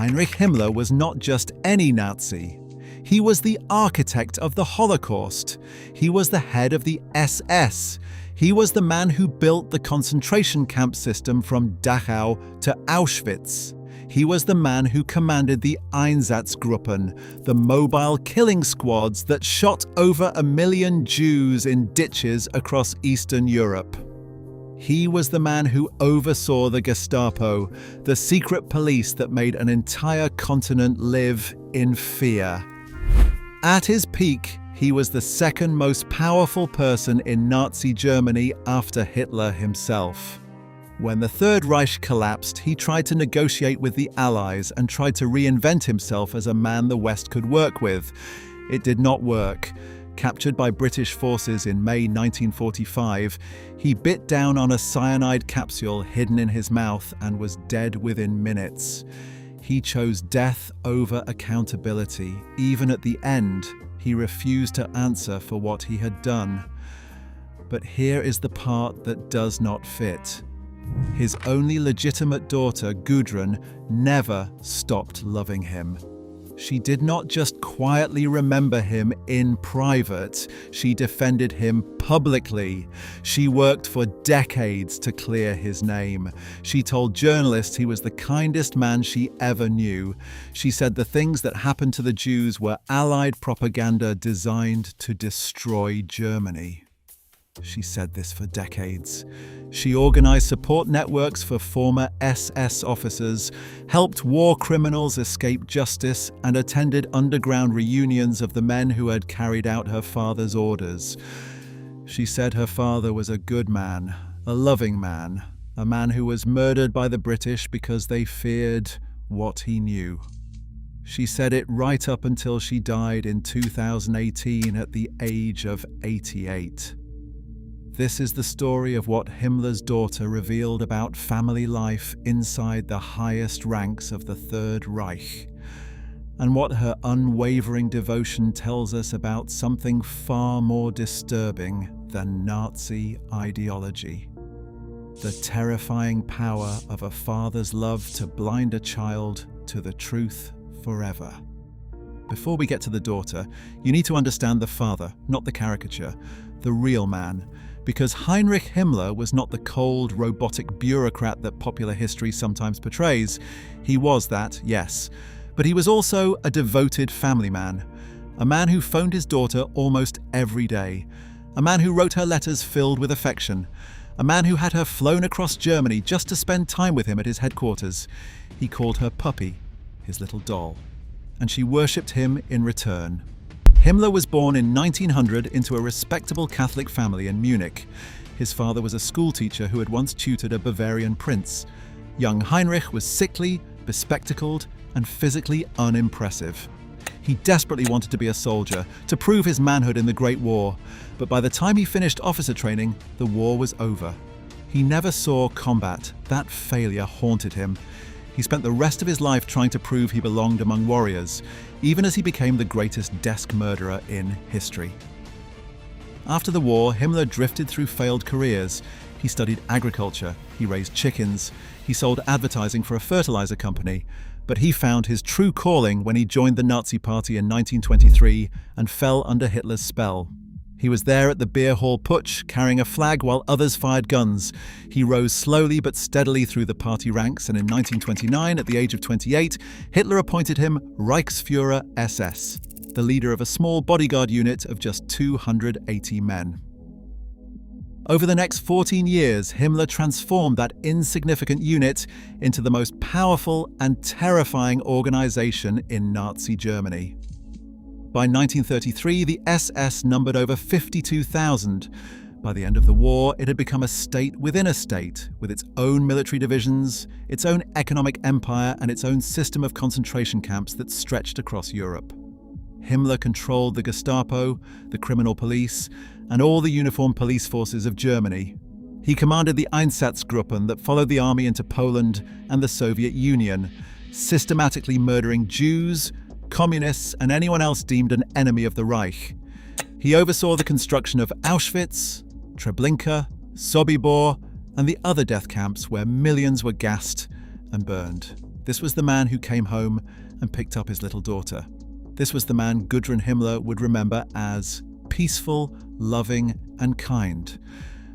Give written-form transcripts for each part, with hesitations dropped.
Heinrich Himmler was not just any Nazi. He was the architect of the Holocaust. He was the head of the SS. He was the man who built the concentration camp system from Dachau to Auschwitz. He was the man who commanded the Einsatzgruppen, the mobile killing squads that shot over 1 million Jews in ditches across Eastern Europe. He was the man who oversaw the Gestapo, the secret police that made an entire continent live in fear. At his peak, he was the second most powerful person in Nazi Germany after Hitler himself. When the Third Reich collapsed, he tried to negotiate with the Allies and tried to reinvent himself as a man the West could work with. It did not work. Captured by British forces in May 1945, he bit down on a cyanide capsule hidden in his mouth and was dead within minutes. He chose death over accountability. Even at the end, he refused to answer for what he had done. But here is the part that does not fit. His only legitimate daughter, Gudrun, never stopped loving him. She did not just quietly remember him in private, she defended him publicly. She worked for decades to clear his name. She told journalists he was the kindest man she ever knew. She said the things that happened to the Jews were Allied propaganda designed to destroy Germany. She said this for decades. She organized support networks for former SS officers, helped war criminals escape justice, and attended underground reunions of the men who had carried out her father's orders. She said her father was a good man, a loving man, a man who was murdered by the British because they feared what he knew. She said it right up until she died in 2018 at the age of 88. This is the story of what Himmler's daughter revealed about family life inside the highest ranks of the Third Reich, and what her unwavering devotion tells us about something far more disturbing than Nazi ideology: the terrifying power of a father's love to blind a child to the truth forever. Before we get to the daughter, you need to understand the father, not the caricature, the real man. Because Heinrich Himmler was not the cold, robotic bureaucrat that popular history sometimes portrays. He was that, yes. But he was also a devoted family man. A man who phoned his daughter almost every day. A man who wrote her letters filled with affection. A man who had her flown across Germany just to spend time with him at his headquarters. He called her Puppy, his little doll. And she worshipped him in return. Himmler was born in 1900 into a respectable Catholic family in Munich. His father was a schoolteacher who had once tutored a Bavarian prince. Young Heinrich was sickly, bespectacled, and physically unimpressive. He desperately wanted to be a soldier, to prove his manhood in the Great War, but by the time he finished officer training, the war was over. He never saw combat. That failure haunted him. He spent the rest of his life trying to prove he belonged among warriors, even as he became the greatest desk murderer in history. After the war, Himmler drifted through failed careers. He studied agriculture, he raised chickens, he sold advertising for a fertilizer company, but he found his true calling when he joined the Nazi Party in 1923 and fell under Hitler's spell. He was there at the beer hall putsch, carrying a flag while others fired guns. He rose slowly but steadily through the party ranks, and in 1929, at the age of 28, Hitler appointed him Reichsführer SS, the leader of a small bodyguard unit of just 280 men. Over the next 14 years, Himmler transformed that insignificant unit into the most powerful and terrifying organization in Nazi Germany. By 1933, the SS numbered over 52,000. By the end of the war, it had become a state within a state, with its own military divisions, its own economic empire, and its own system of concentration camps that stretched across Europe. Himmler controlled the Gestapo, the criminal police, and all the uniformed police forces of Germany. He commanded the Einsatzgruppen that followed the army into Poland and the Soviet Union, systematically murdering Jews, communists, and anyone else deemed an enemy of the Reich. He oversaw the construction of Auschwitz, Treblinka, Sobibor, and the other death camps where millions were gassed and burned. This was the man who came home and picked up his little daughter. This was the man Gudrun Himmler would remember as peaceful, loving, and kind.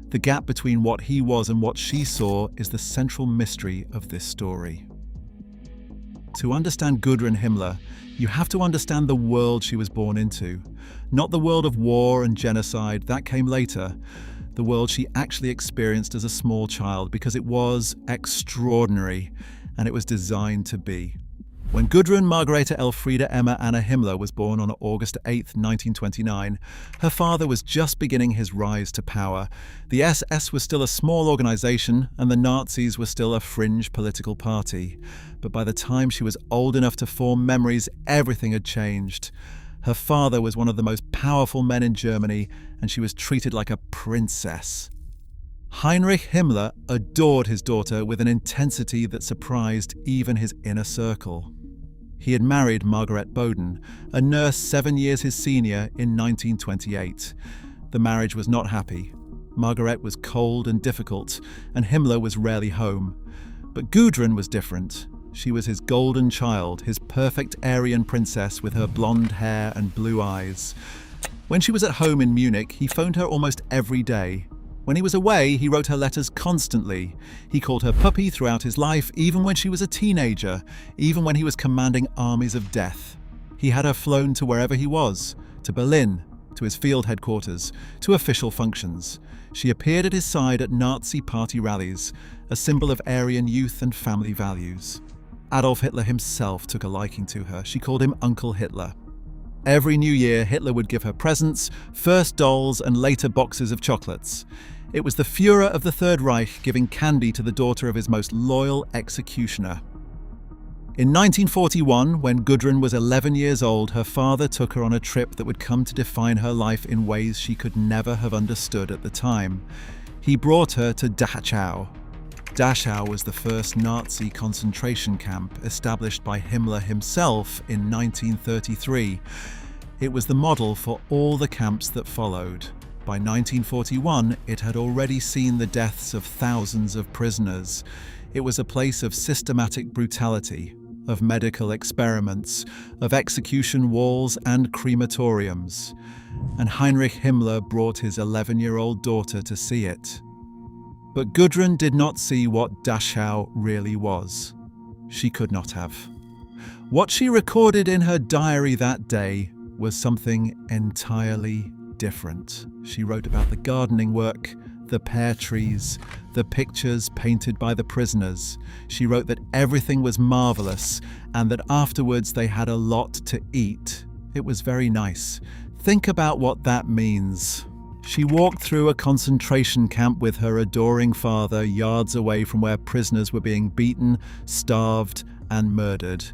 The gap between what he was and what she saw is the central mystery of this story. To understand Gudrun Himmler, you have to understand the world she was born into. Not the world of war and genocide, that came later. The world she actually experienced as a small child, because it was extraordinary and it was designed to be. When Gudrun Margareta Elfriede Emma Anna Himmler was born on August 8, 1929, her father was just beginning his rise to power. The SS was still a small organization and the Nazis were still a fringe political party. But by the time she was old enough to form memories, everything had changed. Her father was one of the most powerful men in Germany, and she was treated like a princess. Heinrich Himmler adored his daughter with an intensity that surprised even his inner circle. He had married Margaret Boden, a nurse 7 years his senior, in 1928. The marriage was not happy. Margaret was cold and difficult, and Himmler was rarely home. But Gudrun was different. She was his golden child, his perfect Aryan princess with her blonde hair and blue eyes. When she was at home in Munich, he phoned her almost every day. When he was away, he wrote her letters constantly. He called her puppy throughout his life, even when she was a teenager, even when he was commanding armies of death. He had her flown to wherever he was, to Berlin, to his field headquarters, to official functions. She appeared at his side at Nazi party rallies, a symbol of Aryan youth and family values. Adolf Hitler himself took a liking to her. She called him Uncle Hitler. Every New Year, Hitler would give her presents, first dolls and later boxes of chocolates. It was the Führer of the Third Reich giving candy to the daughter of his most loyal executioner. In 1941, when Gudrun was 11 years old, her father took her on a trip that would come to define her life in ways she could never have understood at the time. He brought her to Dachau. Dachau was the first Nazi concentration camp established by Himmler himself in 1933. It was the model for all the camps that followed. By 1941, it had already seen the deaths of thousands of prisoners. It was a place of systematic brutality, of medical experiments, of execution walls and crematoriums. And Heinrich Himmler brought his 11-year-old daughter to see it. But Gudrun did not see what Dachau really was. She could not have. What she recorded in her diary that day was something entirely different. She wrote about the gardening work, the pear trees, the pictures painted by the prisoners. She wrote that everything was marvelous and that afterwards they had a lot to eat. It was very nice. Think about what that means. She walked through a concentration camp with her adoring father, yards away from where prisoners were being beaten, starved, and murdered.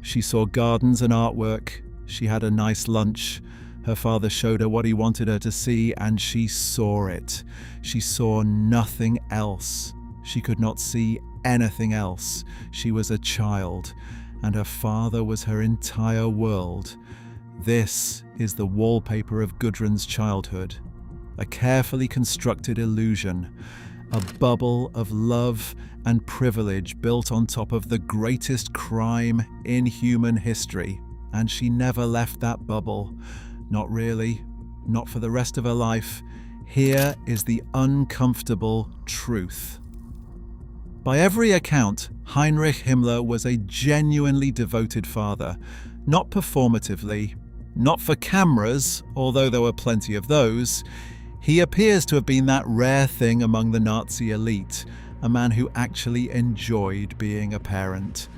She saw gardens and artwork. She had a nice lunch. Her father showed her what he wanted her to see, and she saw it. She saw nothing else. She could not see anything else. She was a child, and her father was her entire world. This is the wallpaper of Gudrun's childhood. A carefully constructed illusion, a bubble of love and privilege built on top of the greatest crime in human history. And she never left that bubble. Not really, not for the rest of her life. Here is the uncomfortable truth. By every account, Heinrich Himmler was a genuinely devoted father, not performatively, not for cameras, although there were plenty of those. He appears to have been that rare thing among the Nazi elite, a man who actually enjoyed being a parent.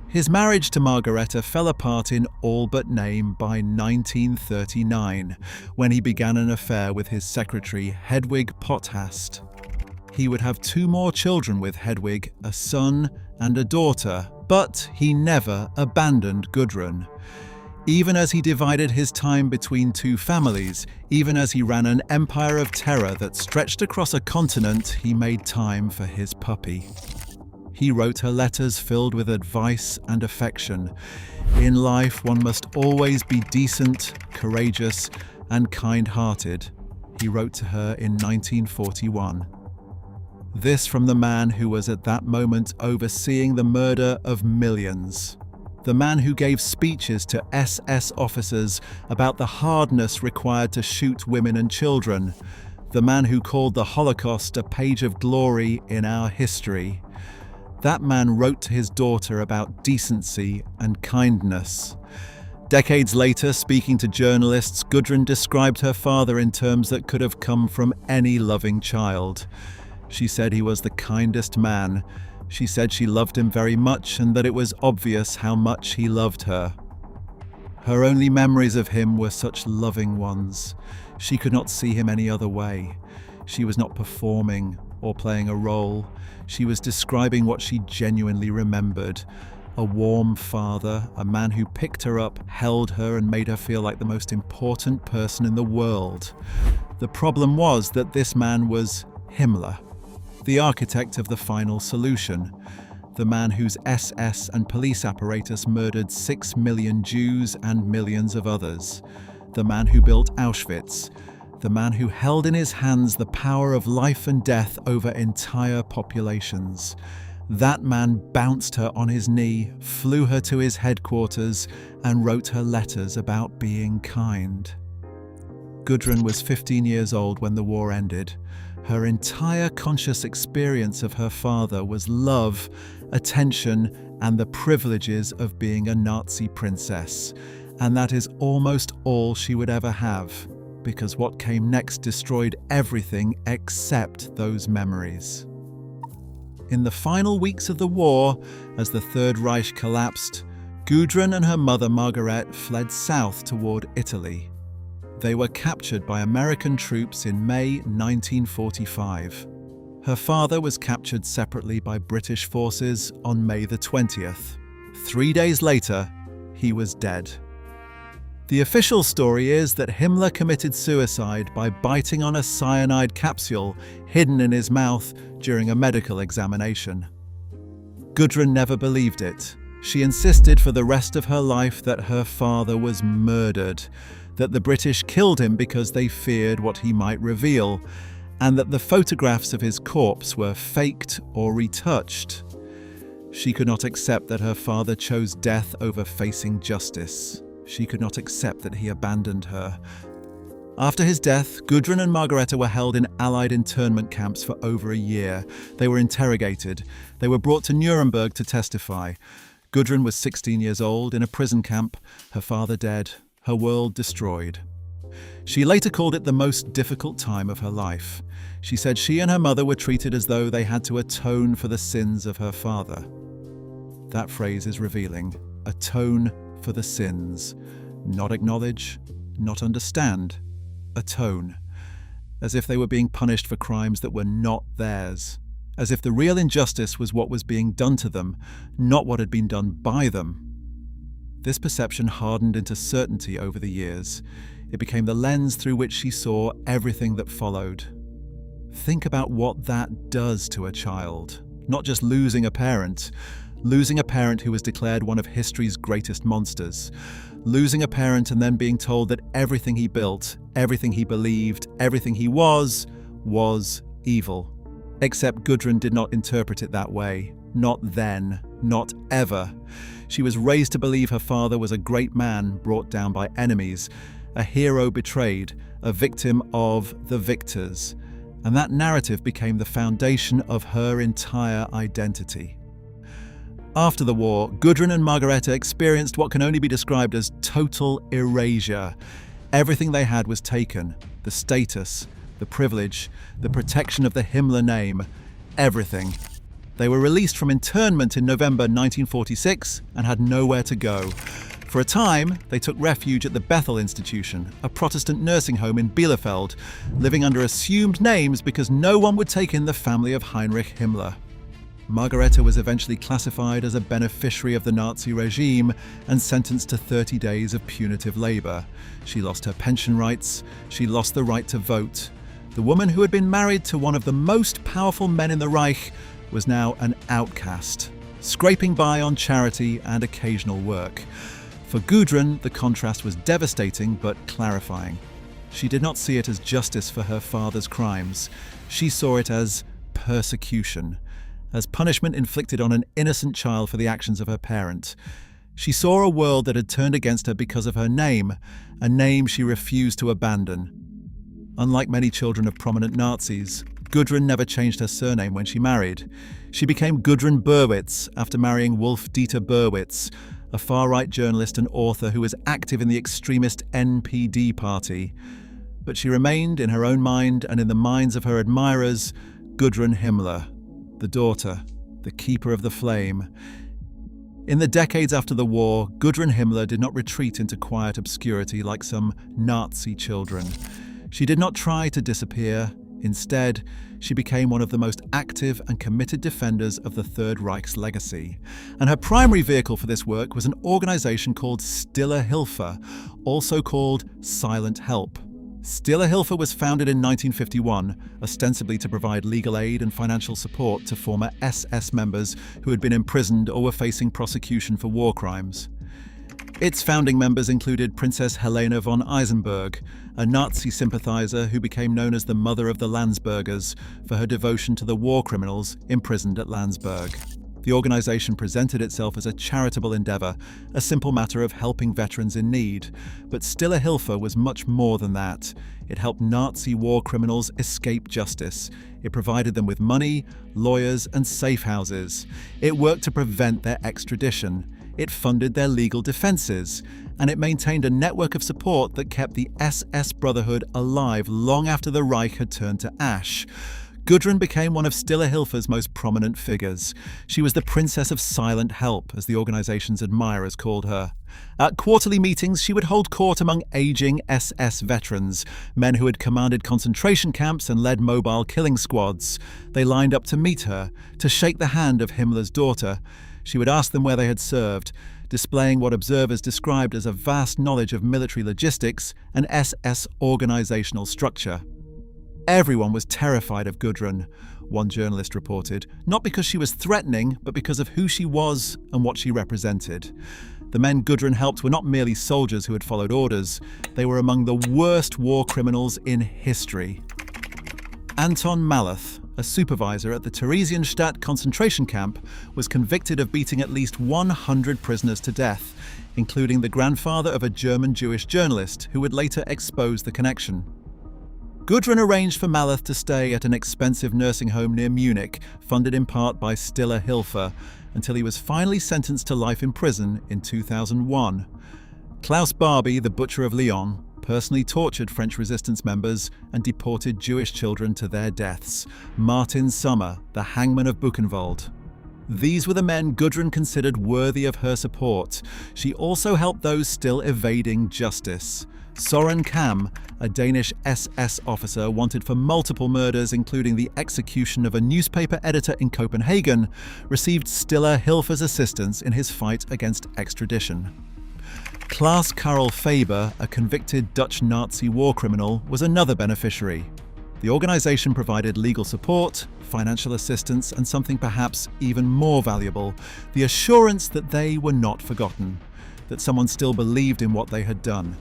His marriage to Margareta fell apart in all but name by 1939, when he began an affair with his secretary, Hedwig Potthast. He would have 2 more children with Hedwig, a son and a daughter, but he never abandoned Gudrun. Even as he divided his time between 2 families, even as he ran an empire of terror that stretched across a continent, he made time for his puppy. He wrote her letters filled with advice and affection. In life, one must always be decent, courageous, and kind-hearted, he wrote to her in 1941. This from the man who was at that moment overseeing the murder of millions. The man who gave speeches to SS officers about the hardness required to shoot women and children. The man who called the Holocaust a page of glory in our history. That man wrote to his daughter about decency and kindness. Decades later, speaking to journalists, Gudrun described her father in terms that could have come from any loving child. She said he was the kindest man. She said she loved him very much and that it was obvious how much he loved her. Her only memories of him were such loving ones. She could not see him any other way. She was not performing or playing a role. She was describing what she genuinely remembered. A warm father, a man who picked her up, held her and made her feel like the most important person in the world. The problem was that this man was Himmler, the architect of the final solution, the man whose SS and police apparatus murdered 6 million Jews and millions of others, the man who built Auschwitz, the man who held in his hands the power of life and death over entire populations. That man bounced her on his knee, flew her to his headquarters, and wrote her letters about being kind. Gudrun was 15 years old when the war ended. Her entire conscious experience of her father was love, attention, and the privileges of being a Nazi princess. And that is almost all she would ever have, because what came next destroyed everything except those memories. In the final weeks of the war, as the Third Reich collapsed, Gudrun and her mother Margaret fled south toward Italy. They were captured by American troops in May 1945. Her father was captured separately by British forces on May the 20th. 3 days later, he was dead. The official story is that Himmler committed suicide by biting on a cyanide capsule hidden in his mouth during a medical examination. Gudrun never believed it. She insisted for the rest of her life that her father was murdered, that the British killed him because they feared what he might reveal, and that the photographs of his corpse were faked or retouched. She could not accept that her father chose death over facing justice. She could not accept that he abandoned her. After his death, Gudrun and Margareta were held in Allied internment camps for over a year. They were interrogated. They were brought to Nuremberg to testify. Gudrun was 16 years old in a prison camp, her father dead, her world destroyed. She later called it the most difficult time of her life. She said she and her mother were treated as though they had to atone for the sins of her father. That phrase is revealing. Atone for the sins. Not acknowledge, not understand. Atone. As if they were being punished for crimes that were not theirs. As if the real injustice was what was being done to them, not what had been done by them. This perception hardened into certainty over the years. It became the lens through which she saw everything that followed. Think about what that does to a child. Not just losing a parent who was declared one of history's greatest monsters. Losing a parent and then being told that everything he built, everything he believed, everything he was evil. Except Gudrun did not interpret it that way. Not then, not ever. She was raised to believe her father was a great man brought down by enemies, a hero betrayed, a victim of the victors. And that narrative became the foundation of her entire identity. After the war, Gudrun and Margareta experienced what can only be described as total erasure. Everything they had was taken. The status, the privilege, the protection of the Himmler name, everything. They were released from internment in November 1946 and had nowhere to go. For a time, they took refuge at the Bethel Institution, a Protestant nursing home in Bielefeld, living under assumed names because no one would take in the family of Heinrich Himmler. Margareta was eventually classified as a beneficiary of the Nazi regime and sentenced to 30 days of punitive labor. She lost her pension rights. She lost the right to vote. The woman who had been married to one of the most powerful men in the Reich was now an outcast, scraping by on charity and occasional work. For Gudrun, the contrast was devastating but clarifying. She did not see it as justice for her father's crimes. She saw it as persecution, as punishment inflicted on an innocent child for the actions of her parent. She saw a world that had turned against her because of her name, a name she refused to abandon. Unlike many children of prominent Nazis, Gudrun never changed her surname when she married. She became Gudrun Berwitz after marrying Wolf-Dieter Berwitz, a far-right journalist and author who was active in the extremist NPD party. But she remained, in her own mind and in the minds of her admirers, Gudrun Himmler, the daughter, the keeper of the flame. In the decades after the war, Gudrun Himmler did not retreat into quiet obscurity like some Nazi children. She did not try to disappear. Instead, she became one of the most active and committed defenders of the Third Reich's legacy. And her primary vehicle for this work was an organization called Stille Hilfe, also called Silent Help. Stille Hilfe was founded in 1951, ostensibly to provide legal aid and financial support to former SS members who had been imprisoned or were facing prosecution for war crimes. Its founding members included Princess Helena von Eisenberg, a Nazi sympathizer who became known as the Mother of the Landsbergers for her devotion to the war criminals imprisoned at Landsberg. The organization presented itself as a charitable endeavor, a simple matter of helping veterans in need. But Stille Hilfe was much more than that. It helped Nazi war criminals escape justice. It provided them with money, lawyers, and safe houses. It worked to prevent their extradition. It funded their legal defenses. And it maintained a network of support that kept the SS Brotherhood alive long after the Reich had turned to ash. Gudrun became one of Stille Hilfe's most prominent figures. She was the Princess of Silent Help, as the organization's admirers called her. At quarterly meetings, she would hold court among aging SS veterans, men who had commanded concentration camps and led mobile killing squads. They lined up to meet her, to shake the hand of Himmler's daughter. She would ask them where they had served, displaying what observers described as a vast knowledge of military logistics and SS organizational structure. Everyone was terrified of Gudrun, one journalist reported, not because she was threatening, but because of who she was and what she represented. The men Gudrun helped were not merely soldiers who had followed orders, they were among the worst war criminals in history. Anton Malloth, a supervisor at the Theresienstadt concentration camp, was convicted of beating at least 100 prisoners to death, including the grandfather of a German Jewish journalist who would later expose the connection. Gudrun arranged for Malloth to stay at an expensive nursing home near Munich, funded in part by Stille Hilfe, until he was finally sentenced to life in prison in 2001. Klaus Barbie, the Butcher of Lyon, personally tortured French resistance members and deported Jewish children to their deaths. Martin Sommer, the hangman of Buchenwald. These were the men Gudrun considered worthy of her support. She also helped those still evading justice. Soren Kam, a Danish SS officer wanted for multiple murders, including the execution of a newspaper editor in Copenhagen, received Stille Hilfe's assistance in his fight against extradition. Klaas Karel Faber, a convicted Dutch Nazi war criminal, was another beneficiary. The organization provided legal support, financial assistance, and something perhaps even more valuable, the assurance that they were not forgotten, that someone still believed in what they had done.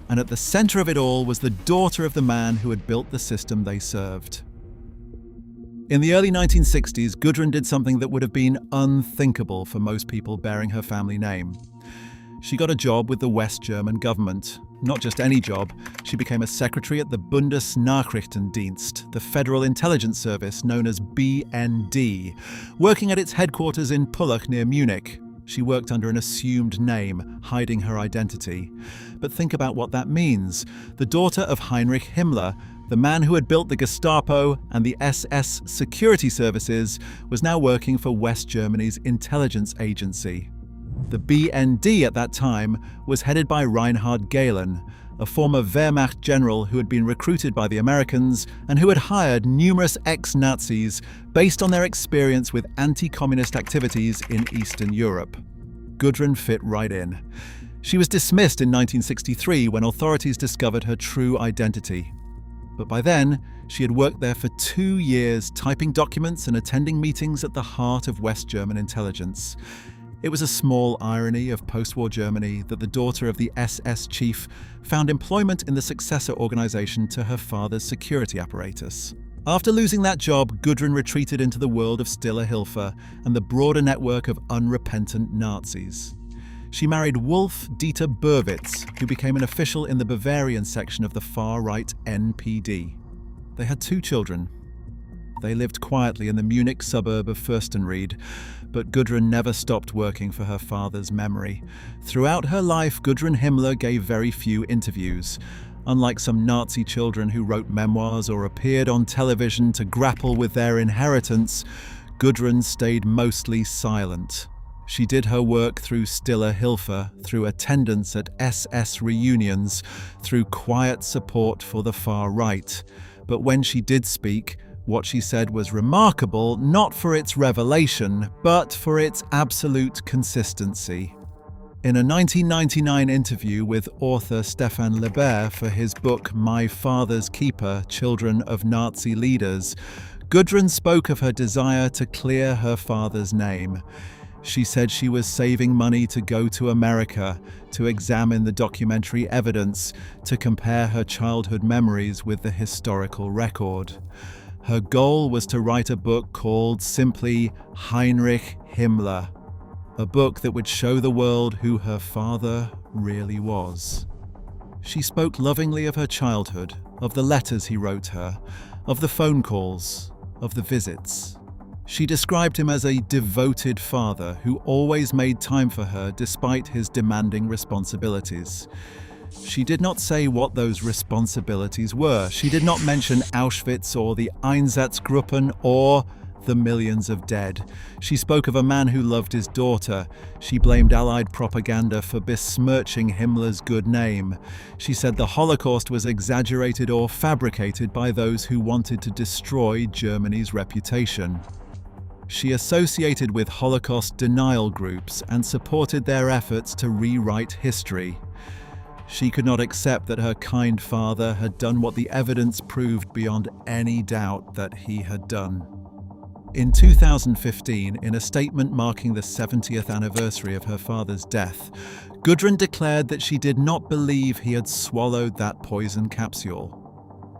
And at the center of it all was the daughter of the man who had built the system they served. In the early 1960s, Gudrun did something that would have been unthinkable for most people bearing her family name. She got a job with the West German government. Not just any job, she became a secretary at the Bundesnachrichtendienst, the Federal Intelligence Service known as BND, working at its headquarters in Pullach near Munich. She worked under an assumed name, hiding her identity. But think about what that means. The daughter of Heinrich Himmler, the man who had built the Gestapo and the SS security services, was now working for West Germany's intelligence agency. The BND at that time was headed by Reinhard Gehlen, a former Wehrmacht general who had been recruited by the Americans and who had hired numerous ex-Nazis based on their experience with anti-communist activities in Eastern Europe. Gudrun fit right in. She was dismissed in 1963 when authorities discovered her true identity. But by then, she had worked there for 2 years, typing documents and attending meetings at the heart of West German intelligence. It was a small irony of post-war Germany that the daughter of the SS chief found employment in the successor organization to her father's security apparatus. After losing that job, Gudrun retreated into the world of Stille, Hilfe and the broader network of unrepentant Nazis. She married Wolf Dieter Burwitz, who became an official in the Bavarian section of the far-right NPD. They had 2 children. They lived quietly in the Munich suburb of Fürstenried, but Gudrun never stopped working for her father's memory. Throughout her life, Gudrun Himmler gave very few interviews. Unlike some Nazi children who wrote memoirs or appeared on television to grapple with their inheritance, Gudrun stayed mostly silent. She did her work through Stille Hilfe, through attendance at SS reunions, through quiet support for the far right. But when she did speak, what she said was remarkable, not for its revelation, but for its absolute consistency. In a 1999 interview with author Stefan Leber for his book My Father's Keeper, Children of Nazi Leaders, Gudrun spoke of her desire to clear her father's name. She said she was saving money to go to America, to examine the documentary evidence, to compare her childhood memories with the historical record. Her goal was to write a book called simply Heinrich Himmler, a book that would show the world who her father really was. She spoke lovingly of her childhood, of the letters he wrote her, of the phone calls, of the visits. She described him as a devoted father who always made time for her despite his demanding responsibilities. She did not say what those responsibilities were. She did not mention Auschwitz or the Einsatzgruppen or the millions of dead. She spoke of a man who loved his daughter. She blamed Allied propaganda for besmirching Himmler's good name. She said the Holocaust was exaggerated or fabricated by those who wanted to destroy Germany's reputation. She associated with Holocaust denial groups and supported their efforts to rewrite history. She could not accept that her kind father had done what the evidence proved beyond any doubt that he had done. In 2015, in a statement marking the 70th anniversary of her father's death, Gudrun declared that she did not believe he had swallowed that poison capsule.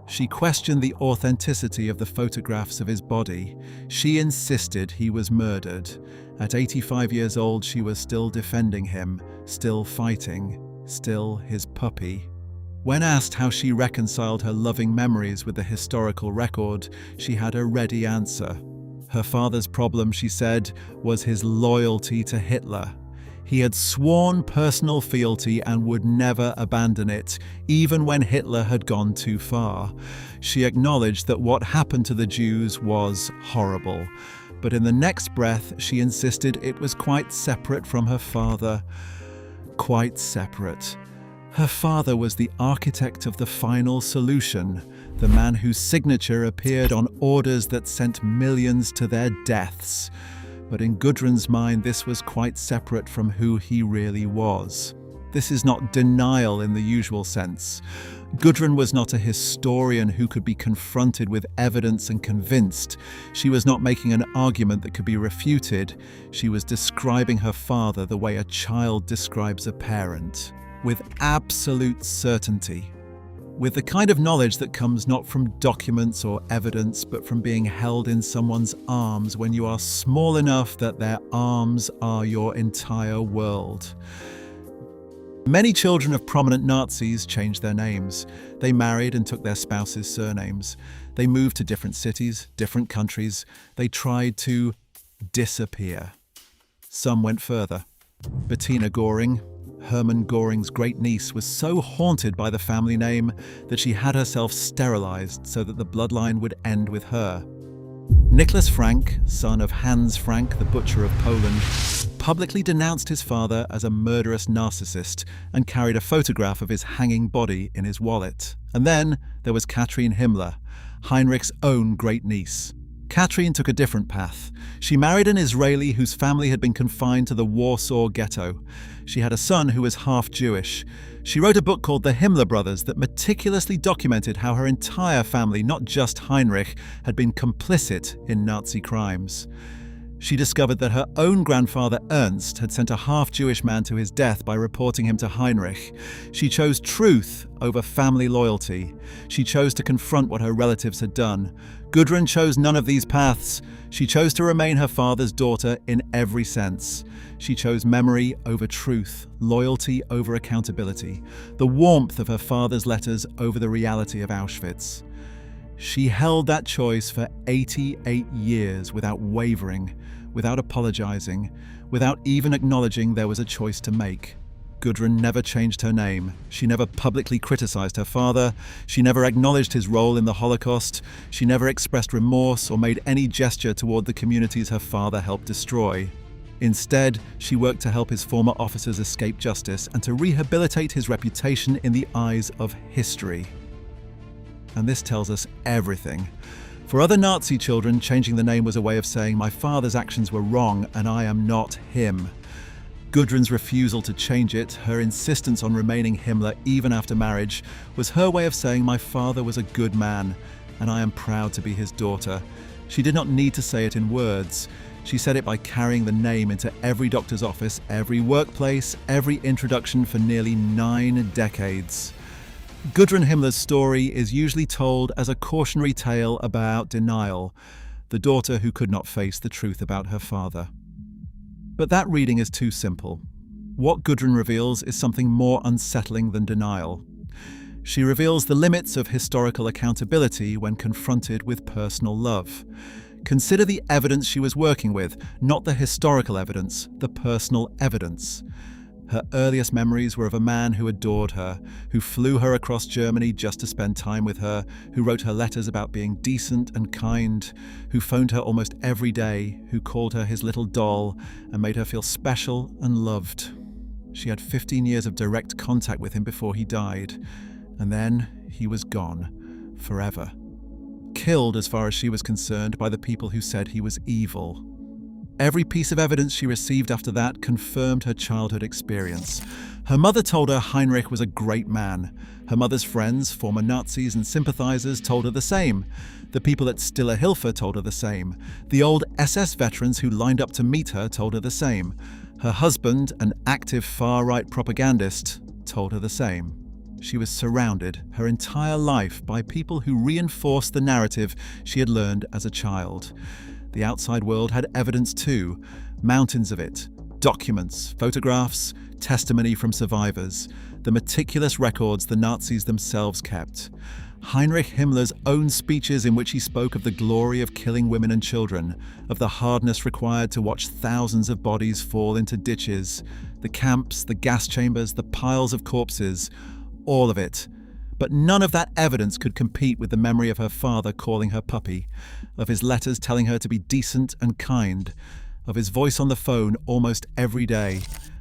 She questioned the authenticity of the photographs of his body. She insisted he was murdered. At 85 years old, she was still defending him, still fighting, still his puppy. When asked how she reconciled her loving memories with the historical record, she had a ready answer. Her father's problem, she said, was his loyalty to Hitler. He had sworn personal fealty and would never abandon it, even when Hitler had gone too far. She acknowledged that what happened to the Jews was horrible, but in the next breath she insisted it was quite separate from her father. Quite separate. Her father was the architect of the final solution, the man whose signature appeared on orders that sent millions to their deaths. But in Gudrun's mind, this was quite separate from who he really was. This is not denial in the usual sense. Gudrun was not a historian who could be confronted with evidence and convinced. She was not making an argument that could be refuted. She was describing her father the way a child describes a parent, with absolute certainty. With the kind of knowledge that comes not from documents or evidence, but from being held in someone's arms when you are small enough that their arms are your entire world. Many children of prominent Nazis changed their names. They married and took their spouses' surnames. They moved to different cities, different countries. They tried to disappear. Some went further. Bettina Göring, Hermann Göring's great-niece, was so haunted by the family name that she had herself sterilized so that the bloodline would end with her. Nicholas Frank, son of Hans Frank, the butcher of Poland, publicly denounced his father as a murderous narcissist and carried a photograph of his hanging body in his wallet. And then there was Kathrin Himmler, Heinrich's own great-niece. Kathrin took a different path. She married an Israeli whose family had been confined to the Warsaw Ghetto. She had a son who was half Jewish. She wrote a book called The Himmler Brothers that meticulously documented how her entire family, not just Heinrich, had been complicit in Nazi crimes. She discovered that her own grandfather Ernst had sent a half-Jewish man to his death by reporting him to Heinrich. She chose truth over family loyalty. She chose to confront what her relatives had done. Gudrun chose none of these paths. She chose to remain her father's daughter in every sense. She chose memory over truth, loyalty over accountability, the warmth of her father's letters over the reality of Auschwitz. She held that choice for 88 years without wavering, without apologizing, without even acknowledging there was a choice to make. Gudrun never changed her name. She never publicly criticized her father. She never acknowledged his role in the Holocaust. She never expressed remorse or made any gesture toward the communities her father helped destroy. Instead, she worked to help his former officers escape justice and to rehabilitate his reputation in the eyes of history. And this tells us everything. For other Nazi children, changing the name was a way of saying, my father's actions were wrong and I am not him. Gudrun's refusal to change it, her insistence on remaining Himmler even after marriage, was her way of saying, my father was a good man and I am proud to be his daughter. She did not need to say it in words. She said it by carrying the name into every doctor's office, every workplace, every introduction for nearly 9 decades. Gudrun Himmler's story is usually told as a cautionary tale about denial, the daughter who could not face the truth about her father. But that reading is too simple. What Gudrun reveals is something more unsettling than denial. She reveals the limits of historical accountability when confronted with personal love. Consider the evidence she was working with, not the historical evidence, the personal evidence. Her earliest memories were of a man who adored her, who flew her across Germany just to spend time with her, who wrote her letters about being decent and kind, who phoned her almost every day, who called her his little doll and made her feel special and loved. She had 15 years of direct contact with him before he died, and then he was gone, forever. Killed, as far as she was concerned, by the people who said he was evil. Every piece of evidence she received after that confirmed her childhood experience. Her mother told her Heinrich was a great man. Her mother's friends, former Nazis and sympathizers, told her the same. The people at Stille Hilfe told her the same. The old SS veterans who lined up to meet her told her the same. Her husband, an active far-right propagandist, told her the same. She was surrounded her entire life by people who reinforced the narrative she had learned as a child. The outside world had evidence too, mountains of it, documents, photographs, testimony from survivors, the meticulous records the Nazis themselves kept. Heinrich Himmler's own speeches in which he spoke of the glory of killing women and children, of the hardness required to watch thousands of bodies fall into ditches, the camps, the gas chambers, the piles of corpses, all of it. But none of that evidence could compete with the memory of her father calling her puppy, of his letters telling her to be decent and kind, of his voice on the phone almost every day,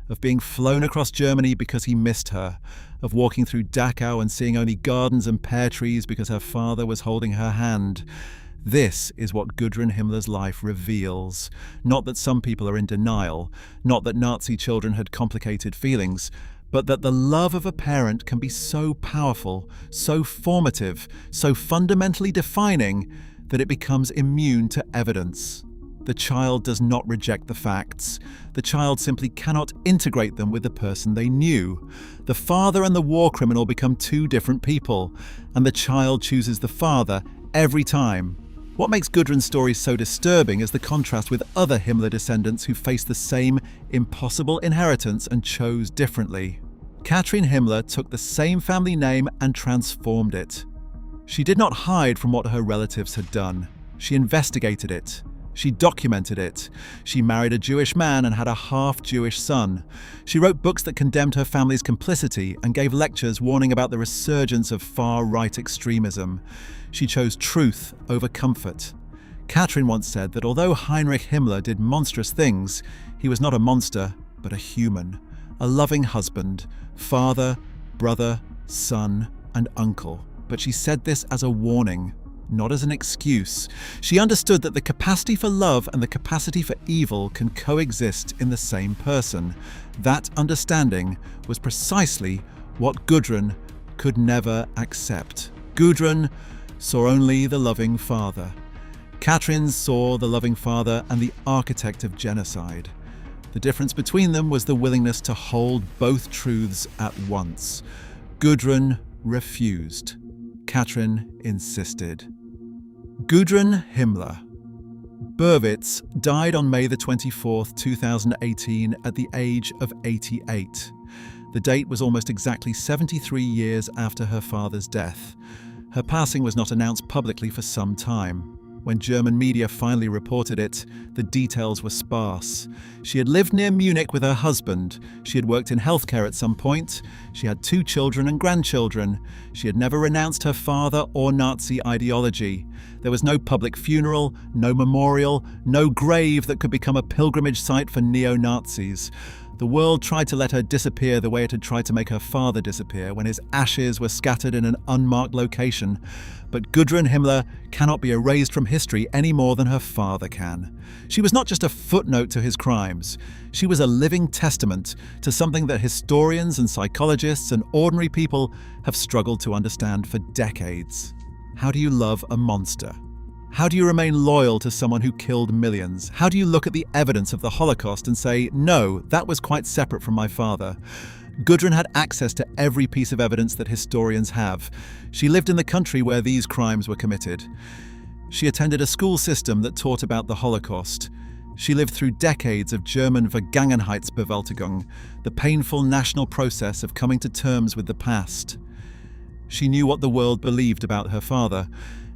of being flown across Germany because he missed her, of walking through Dachau and seeing only gardens and pear trees because her father was holding her hand. This is what Gudrun Himmler's life reveals. Not that some people are in denial, not that Nazi children had complicated feelings, but that the love of a parent can be so powerful, so formative, so fundamentally defining that it becomes immune to evidence. The child does not reject the facts. The child simply cannot integrate them with the person they knew. The father and the war criminal become two different people, and the child chooses the father every time. What makes Gudrun's story so disturbing is the contrast with other Himmler descendants who faced the same impossible inheritance and chose differently. Kathrin Himmler took the same family name and transformed it. She did not hide from what her relatives had done. She investigated it. She documented it. She married a Jewish man and had a half-Jewish son. She wrote books that condemned her family's complicity and gave lectures warning about the resurgence of far-right extremism. She chose truth over comfort. Kathrin once said that although Heinrich Himmler did monstrous things, he was not a monster, but a human. A loving husband, father, brother, son, and uncle. But she said this as a warning, not as an excuse. She understood that the capacity for love and the capacity for evil can coexist in the same person. That understanding was precisely what Gudrun could never accept. Gudrun saw only the loving father. Katrin saw the loving father and the architect of genocide. The difference between them was the willingness to hold both truths at once. Gudrun refused. Katrin insisted. Gudrun Himmler. Berwitz died on May 24, 2018 at the age of 88. The date was almost exactly 73 years after her father's death. Her passing was not announced publicly for some time. When German media finally reported it, the details were sparse. She had lived near Munich with her husband. She had worked in healthcare at some point. She had 2 children and grandchildren. She had never renounced her father or Nazi ideology. There was no public funeral, no memorial, no grave that could become a pilgrimage site for neo-Nazis. The world tried to let her disappear the way it had tried to make her father disappear when his ashes were scattered in an unmarked location. But Gudrun Himmler cannot be erased from history any more than her father can. She was not just a footnote to his crimes. She was a living testament to something that historians and psychologists and ordinary people have struggled to understand for decades. How do you love a monster? How do you remain loyal to someone who killed millions? How do you look at the evidence of the Holocaust and say, no, that was quite separate from my father? Gudrun had access to every piece of evidence that historians have. She lived in the country where these crimes were committed. She attended a school system that taught about the Holocaust. She lived through decades of German Vergangenheitsbewältigung, the painful national process of coming to terms with the past. She knew what the world believed about her father,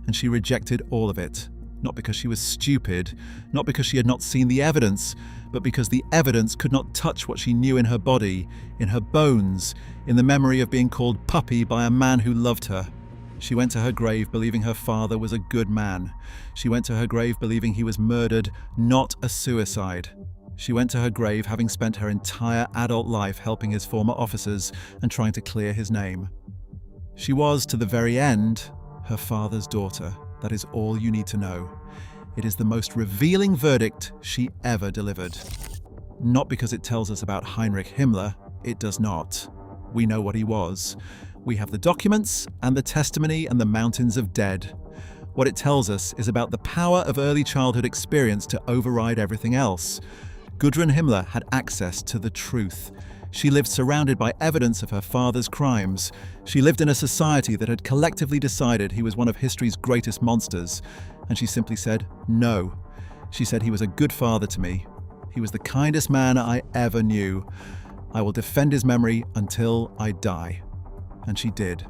and she rejected all of it, not because she was stupid, not because she had not seen the evidence, but because the evidence could not touch what she knew in her body, in her bones, in the memory of being called puppy by a man who loved her. She went to her grave believing her father was a good man. She went to her grave believing he was murdered, not a suicide. She went to her grave having spent her entire adult life helping his former officers and trying to clear his name. She was, to the very end, her father's daughter. That is all you need to know. It is the most revealing verdict she ever delivered. Not because it tells us about Heinrich Himmler, it does not. We know what he was. We have the documents and the testimony and the mountains of dead. What it tells us is about the power of early childhood experience to override everything else. Gudrun Himmler had access to the truth. She lived surrounded by evidence of her father's crimes. She lived in a society that had collectively decided he was one of history's greatest monsters, and she simply said, no. She said he was a good father to me. He was the kindest man I ever knew. I will defend his memory until I die. And she did.